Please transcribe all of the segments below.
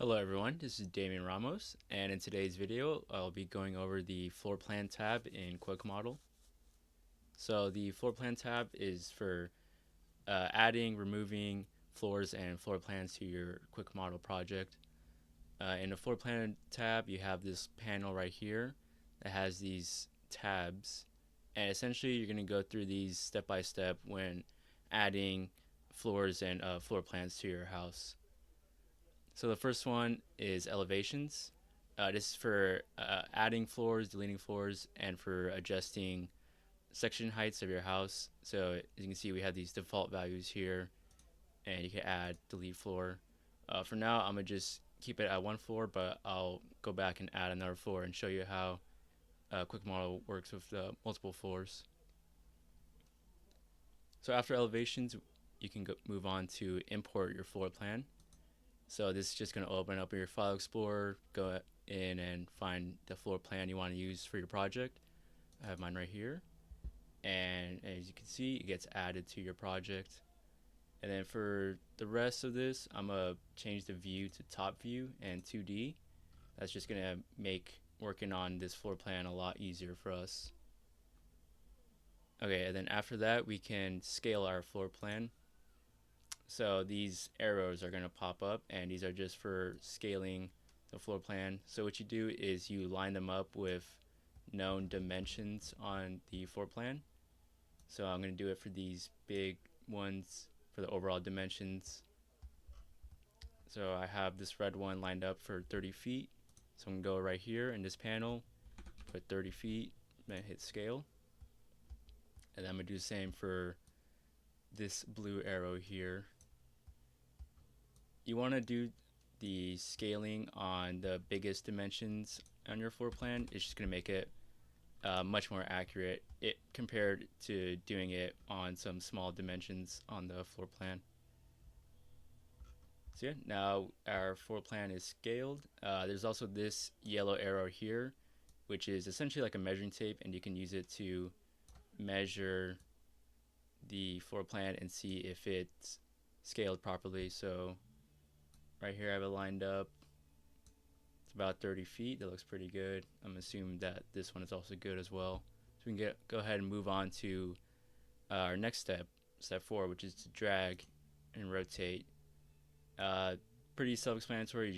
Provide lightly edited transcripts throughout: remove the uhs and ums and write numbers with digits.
Hello everyone, this is Damian Ramos, and in today's video I'll be going over the Floor Plan tab in Quick Model. So the Floor Plan tab is for adding, removing floors and floor plans to your Quick Model project. In the Floor Plan tab you have this panel right here that has these tabs, and essentially you're going to go through these step by step when adding floors and floor plans to your house. So the first one is elevations. This is for adding floors, deleting floors, and for adjusting section heights of your house. So as you can see, we have these default values here, and you can add, delete floor. For now, I'm gonna just keep it at one floor, but I'll go back and add another floor and show you how Quick Model works with multiple floors. So after elevations, you can move on to import your floor plan. So this is just going to open up your file explorer, go in and find the floor plan you want to use for your project. I have mine right here. And as you can see, it gets added to your project. And then for the rest of this, I'm going to change the view to top view and 2D. That's just going to make working on this floor plan a lot easier for us. Okay, and then after that, we can scale our floor plan. So these arrows are going to pop up, and these are just for scaling the floor plan. So what you do is you line them up with known dimensions on the floor plan. So I'm going to do it for these big ones for the overall dimensions. So I have this red one lined up for 30 feet. So I'm going to go right here in this panel, put 30 feet, and hit scale. And then I'm going to do the same for this blue arrow here. You want to do the scaling on the biggest dimensions on your floor plan. It's just going to make it much more accurate compared to doing it on some small dimensions on the floor plan. So yeah, now our floor plan is scaled. There's also this yellow arrow here, which is essentially like a measuring tape, and you can use it to measure the floor plan and see if it's scaled properly. So right here I have it lined up. It's about 30 feet. That looks pretty good. I'm assuming that this one is also good as well. So we can go ahead and move on to our next step, step 4, which is to drag and rotate. Uh, Pretty self-explanatory.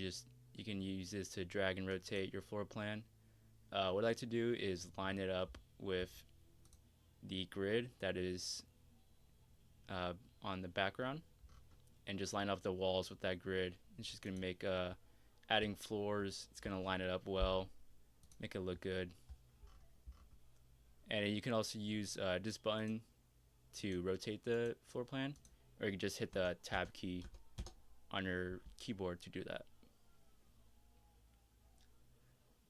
You can use this to drag and rotate your floor plan. What I like to do is line it up with the grid that is on the background, and just line up the walls with that grid. It's just gonna make adding floors. It's gonna line it up well, make it look good. And you can also use this button to rotate the floor plan, or you can just hit the tab key on your keyboard to do that.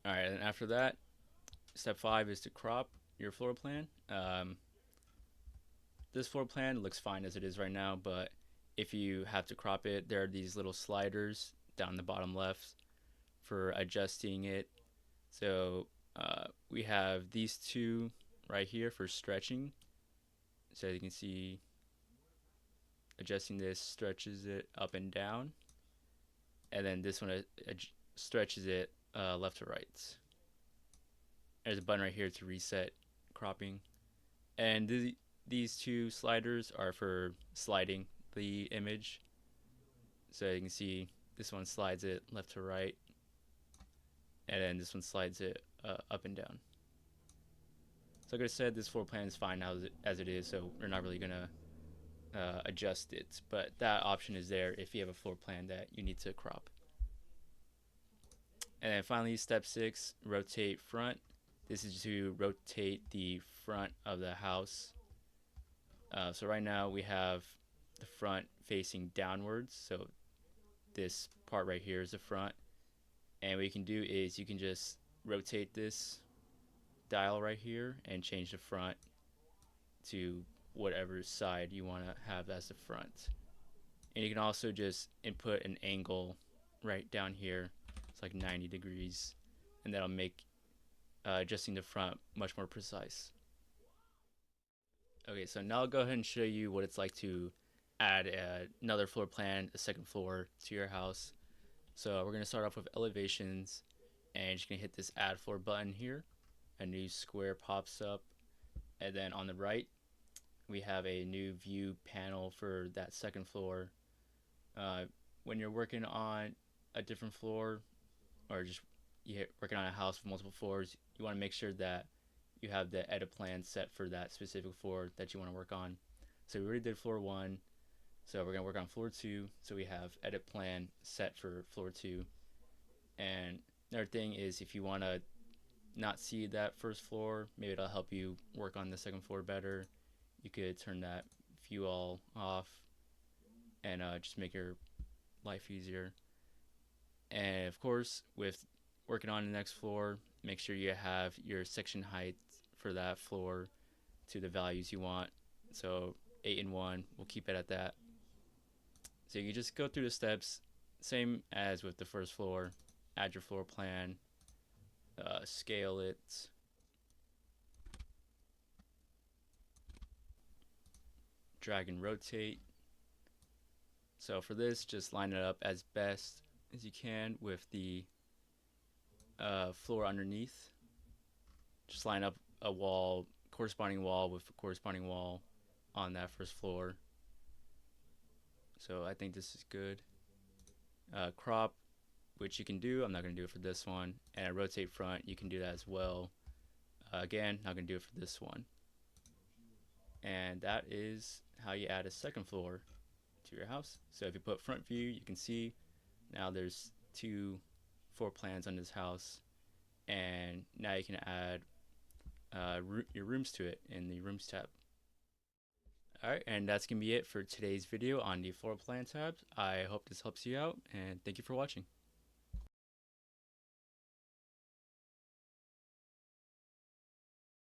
Alright, and after that, step 5 is to crop your floor plan. This floor plan looks fine as it is right now, but if you have to crop it, there are these little sliders down the bottom left for adjusting it. So we have these two right here for stretching. So you can see adjusting this stretches it up and down, and then this one stretches it left to right. There's a button right here to reset cropping, and these two sliders are for sliding the image. So you can see this one slides it left to right, and then this one slides it up and down. So like I said, this floor plan is fine as it is, so we're not really gonna adjust it, but that option is there if you have a floor plan that you need to crop. And then finally, step 6, rotate front. This is to rotate the front of the house. So right now we have the front facing downwards, so this part right here is the front. And what you can do is you can just rotate this dial right here and change the front to whatever side you want to have as the front. And you can also just input an angle right down here. It's like 90 degrees, and that'll make adjusting the front much more precise. Okay, so now I'll go ahead and show you what it's like to add another floor plan, a second floor to your house. So we're going to start off with elevations, and you're just going to hit this add floor button here. A new square pops up, and then on the right we have a new view panel for that second floor. When you're working on a different floor, or just you're working on a house with multiple floors, you want to make sure that you have the edit plan set for that specific floor that you want to work on. So we already did floor 1, so we're going to work on floor 2. So we have edit plan set for floor 2. And another thing is, if you want to not see that first floor, maybe it'll help you work on the second floor better, you could turn that view all off and just make your life easier. And of course, with working on the next floor, make sure you have your section height for that floor to the values you want. So 8 and 1, we'll keep it at that. So you just go through the steps, same as with the first floor. Add your floor plan, scale it, drag and rotate. So for this, just line it up as best as you can with the floor underneath. Just line up a wall, corresponding wall with a corresponding wall on that first floor. So I think this is good. Crop, which you can do, I'm not going to do it for this one. And rotate front, you can do that as well. Again, not going to do it for this one. And that is how you add a second floor to your house. So if you put front view, you can see now there's 2 floor plans on this house, and now you can add your rooms to it in the Rooms tab. Alright, and that's going to be it for today's video on the Floor Plan tab. I hope this helps you out, and thank you for watching.